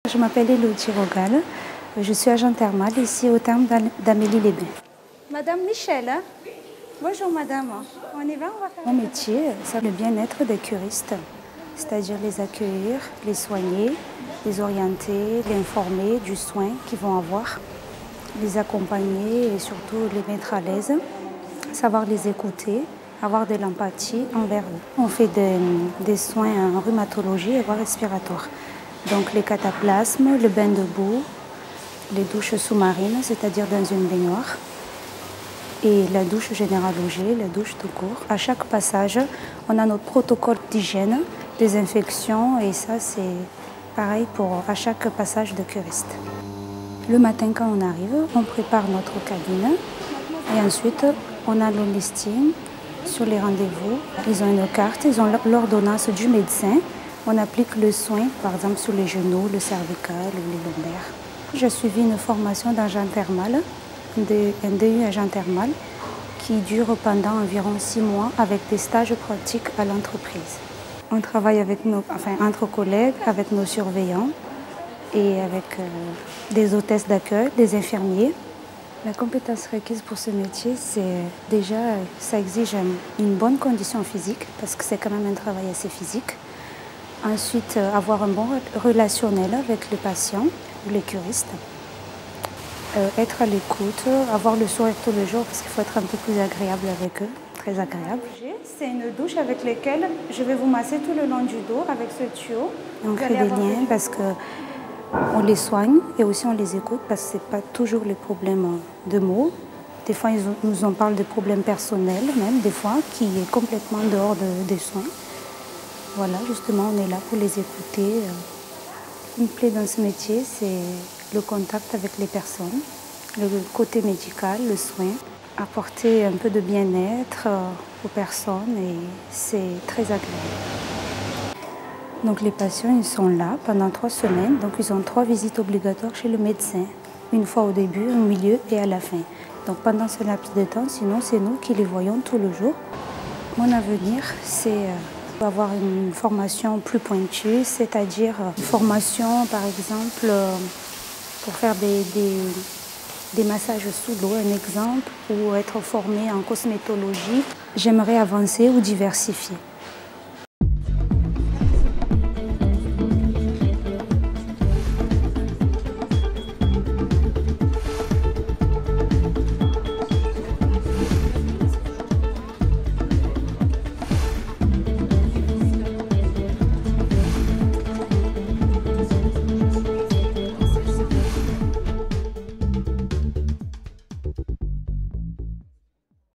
Je m'appelle Elodie Rogal, je suis agent thermal ici au terme d'Amélie-les-Bains. Madame Michel, bonjour madame, on y va, on va faire... Mon métier, c'est le bien-être des curistes, c'est-à-dire les accueillir, les soigner, les orienter, les informer du soin qu'ils vont avoir, les accompagner et surtout les mettre à l'aise, savoir les écouter, avoir de l'empathie envers eux. On fait des soins en rhumatologie et voie respiratoire. Donc les cataplasmes, le bain de boue, les douches sous-marines, c'est-à-dire dans une baignoire, et la douche généralogée, la douche tout court. À chaque passage, on a notre protocole d'hygiène, désinfection, et ça c'est pareil pour à chaque passage de curiste. Le matin quand on arrive, on prépare notre cabine et ensuite on a le listing sur les rendez-vous. Ils ont une carte, ils ont l'ordonnance du médecin. On applique le soin, par exemple sur les genoux, le cervical ou les lombaires. J'ai suivi une formation d'agent thermal, un DU agent thermal, qui dure pendant environ 6 mois avec des stages pratiques à l'entreprise. On travaille avec entre collègues, avec nos surveillants et avec des hôtesses d'accueil, des infirmiers. La compétence requise pour ce métier, c'est déjà, ça exige une bonne condition physique, parce que c'est quand même un travail assez physique. Ensuite, avoir un bon relationnel avec les patients ou les curistes. Être à l'écoute, avoir le sourire tous les jours parce qu'il faut être un peu plus agréable avec eux, très agréable. C'est une douche avec laquelle je vais vous masser tout le long du dos avec ce tuyau. On crée des liens parce qu'on les soigne et aussi on les écoute parce que ce n'est pas toujours les problèmes de mots. Des fois, ils nous en parlent de problèmes personnels même, des fois, qui est complètement dehors des soins. Voilà, justement, on est là pour les écouter. Ce qui me plaît dans ce métier, c'est le contact avec les personnes, le côté médical, le soin, apporter un peu de bien-être aux personnes et c'est très agréable. Donc les patients, ils sont là pendant 3 semaines, donc ils ont 3 visites obligatoires chez le médecin, une fois au début, au milieu et à la fin. Donc pendant ce laps de temps, sinon c'est nous qui les voyons tout le jour. Mon avenir, c'est avoir une formation plus pointue, c'est-à-dire une formation par exemple pour faire des massages sous l'eau, un exemple, ou être formé en cosmétologie. J'aimerais avancer ou diversifier.